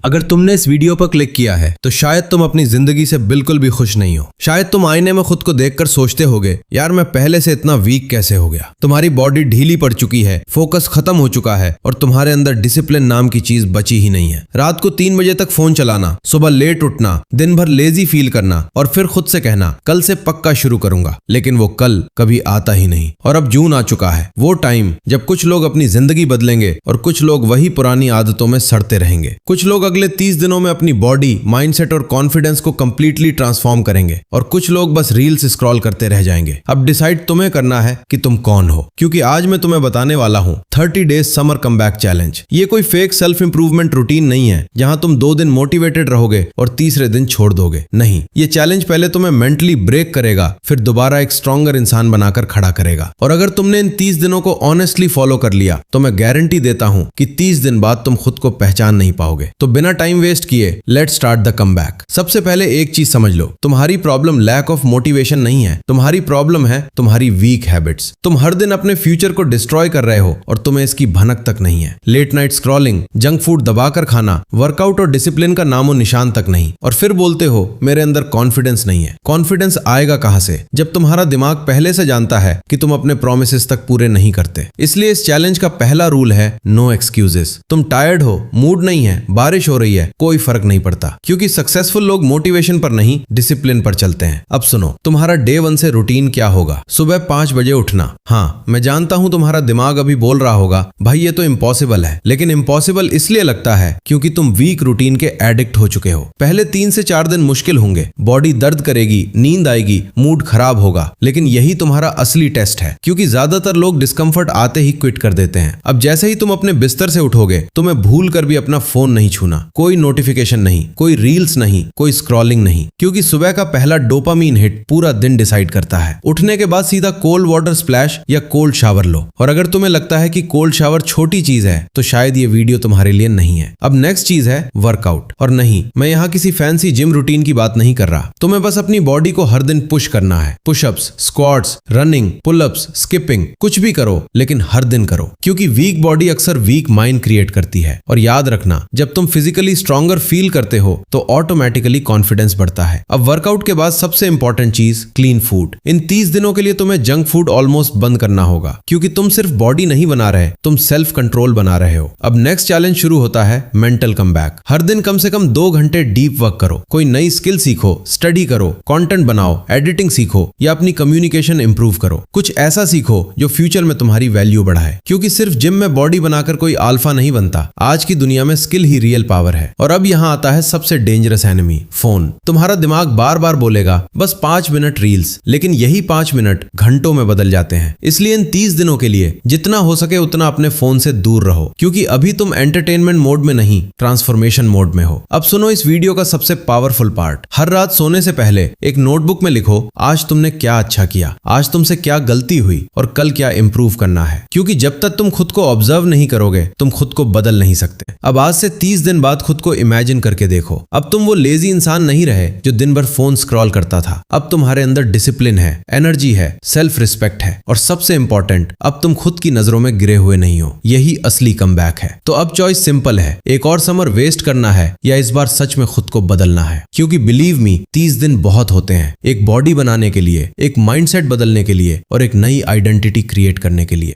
अगर तुमने इस वीडियो पर क्लिक किया है तो शायद तुम अपनी जिंदगी से बिल्कुल भी खुश नहीं हो। शायद तुम आईने में खुद को देखकर सोचते होगे, यार मैं पहले से इतना वीक कैसे हो गया। तुम्हारी बॉडी ढीली पड़ चुकी है, फोकस खत्म हो चुका है और तुम्हारे अंदर डिसिप्लिन नाम की चीज बची ही नहीं है। रात को 3 बजे तक फोन चलाना, सुबह लेट उठना, दिन भर लेजी फील करना और फिर खुद से कहना कल से पक्का शुरू करूंगा, लेकिन वो कल कभी आता ही नहीं। और अब जून आ चुका है, वो टाइम जब कुछ लोग अपनी जिंदगी बदलेंगे और कुछ लोग वही पुरानी आदतों में सड़ते रहेंगे। कुछ लोग अगले 30 दिनों में अपनी बॉडी, माइंडसेट और कॉन्फिडेंस को कंप्लीटली ट्रांसफॉर्म करेंगे और कुछ लोग बस रील्स स्क्रॉल करते रह जाएंगे। अब डिसाइड तुम्हें करना है कि तुम कौन हो, क्योंकि आज मैं तुम्हें बताने वाला हूं 30 डेज समर कमबैक चैलेंज। ये कोई फेक सेल्फ इंप्रूवमेंट रूटीन नहीं है जहां तुम 2 दिन मोटिवेटेड रहोगे और तीसरे दिन छोड़ दोगे। नहीं, ये चैलेंज पहले तुम्हें मेंटली ब्रेक करेगा, फिर दोबारा एक स्ट्रॉन्गर इंसान बनाकर खड़ा करेगा। और अगर तुमने इन 30 दिनों को ऑनेस्टली फॉलो कर लिया तो मैं गारंटी देता हूं कि 30 दिन बाद तुम खुद को पहचान नहीं पाओगे। तो बिना टाइम वेस्ट किए लेट्स स्टार्ट द कमबैक। सबसे पहले एक चीज समझ लो, तुम्हारी प्रॉब्लम लैक ऑफ मोटिवेशन नहीं है, तुम्हारी प्रॉब्लम है तुम्हारी वीक हैबिट्स। तुम हर दिन अपने फ्यूचर को डिस्ट्रॉय कर रहे हो और तुम्हें इसकी भनक तक नहीं है। Late night scrolling, junk food दबाकर खाना, वर्कआउट और डिसिप्लिन का नामो निशान तक नहीं, और फिर बोलते हो मेरे अंदर कॉन्फिडेंस नहीं है। कॉन्फिडेंस आएगा कहां से जब तुम्हारा दिमाग पहले से जानता है कि तुम अपने प्रोमिसेस तक पूरे नहीं करते। इसलिए इस चैलेंज का पहला रूल है नो एक्सक्यूजेस। तुम टायर्ड हो, मूड नहीं है, बारिश हो रही है, कोई फर्क नहीं पड़ता, क्योंकि सक्सेसफुल लोग मोटिवेशन पर नहीं डिसिप्लिन पर चलते हैं। अब सुनो, तुम्हारा डे 1 से रूटीन क्या होगा। सुबह 5 बजे उठना। हाँ, मैं जानता हूं तुम्हारा दिमाग अभी बोल रहा होगा भाई ये तो इम्पॉसिबल है, लेकिन इम्पॉसिबल इसलिए लगता है क्योंकि तुम वीक रूटीन के एडिक्ट हो चुके हो। पहले 3 से 4 दिन मुश्किल होंगे, बॉडी दर्द करेगी, नींद आएगी, मूड खराब होगा, लेकिन यही तुम्हारा असली टेस्ट है, क्योंकि ज्यादातर लोग डिस्कम्फर्ट आते ही क्विट कर देते हैं। अब जैसे ही तुम अपने बिस्तर से उठोगे, तुम्हें भूल कर भी अपना फोन नहीं छूना, कोई नोटिफिकेशन नहीं, कोई रील्स नहीं, कोई स्क्रॉलिंग नहीं, क्योंकि सुबह का पहला डोपामीन हिट पूरा दिन डिसाइड करता है। उठने के बाद सीधा कोल्ड वाटर स्प्लैश या कोल्ड शावर लो। और अगर तुम्हें लगता है कि कोल्ड शावर छोटी चीज है तो शायद ये वीडियो तुम्हारे लिए नहीं है। अब नेक्स्ट चीज है वर्कआउट। और नहीं, मैं यहाँ किसी फैंसी जिम रूटीन की बात नहीं कर रहा। तुम्हें बस अपनी बॉडी को हर दिन पुश करना है। Pushups, squats, running, pullups, skipping, कुछ भी करो, लेकिन हर दिन करो, क्योंकि वीक बॉडी अक्सर वीक माइंड क्रिएट करती है। और याद रखना, जब तुम फिजिकली स्ट्रॉन्गर फील करते हो तो ऑटोमेटिकली कॉन्फिडेंस बढ़ता है। अब वर्कआउट के बाद सबसे इंपॉर्टेंट चीज क्लीन फूड। इन 30 दिनों के लिए तुम्हें जंक फूड ऑलमोस्ट बंद करना होगा, क्योंकि तुम सिर्फ बॉडी नहीं बना रहे, तुम सेल्फ कंट्रोल बना रहे हो। अब नेक्स्ट चैलेंज शुरू होता है मेंटल कमबैक। हर दिन कम से कम 2 घंटे डीप वर्क करो। कोई नई स्किल सीखो, स्टडी करो, कंटेंट बनाओ, एडिटिंग सीखो या अपनी कम्युनिकेशन इंप्रूव करो। कुछ ऐसा सीखो जो फ्यूचर में तुम्हारी वैल्यू बढ़ाए, क्योंकि सिर्फ जिम में बॉडी बनाकर कोई अल्फा नहीं बनता। आज की दुनिया में स्किल ही रियल पावर है। और अब यहाँ आता है सबसे डेंजरस एनिमी, फोन। तुम्हारा दिमाग बार बार बोलेगा बस 5 मिनट रील्स, लेकिन यही 5 मिनट घंटों में बदल जाते हैं। इसलिए इन 30 दिनों के लिए जितना हो सके उतना अपने फोन से दूर रहो, क्योंकि अभी तुम एंटरटेनमेंट मोड में नहीं, ट्रांसफॉर्मेशन मोड में हो। अब सुनो इस वीडियो का सबसे पावरफुल पार्ट। हर रात सोने से पहले एक नोटबुक में लिखो आज तुमने क्या अच्छा किया, आज तुमसे क्या गलती हुई और कल क्या इंप्रूव करना है, क्योंकि जब तक तुम खुद को ऑब्जर्व नहीं करोगे तुम खुद को बदल नहीं सकते। अब आज से 30 दिन बाद खुद को इमेजिन करके देखो। अब तुम वो लेजी इंसान नहीं रहे जो दिन भर फोन स्क्रॉल करता था। अब तुम्हारे अंदर डिसिप्लिन है, एनर्जी है, सेल्फ रिस्पेक्ट है, और सबसे इंपॉर्टेंट, अब तुम खुद की नजरों में गिरे हुए नहीं हो। यही असली कमबैक है। तो अब चॉइस सिंपल है, एक और समर वेस्ट करना है या इस बार सच में खुद को बदलना है। क्योंकि बिलीव मी, 30 दिन बहुत होते हैं एक बॉडी बनाने के लिए, एक माइंडसेट बदलने के लिए और एक नई आइडेंटिटी क्रिएट करने के लिए।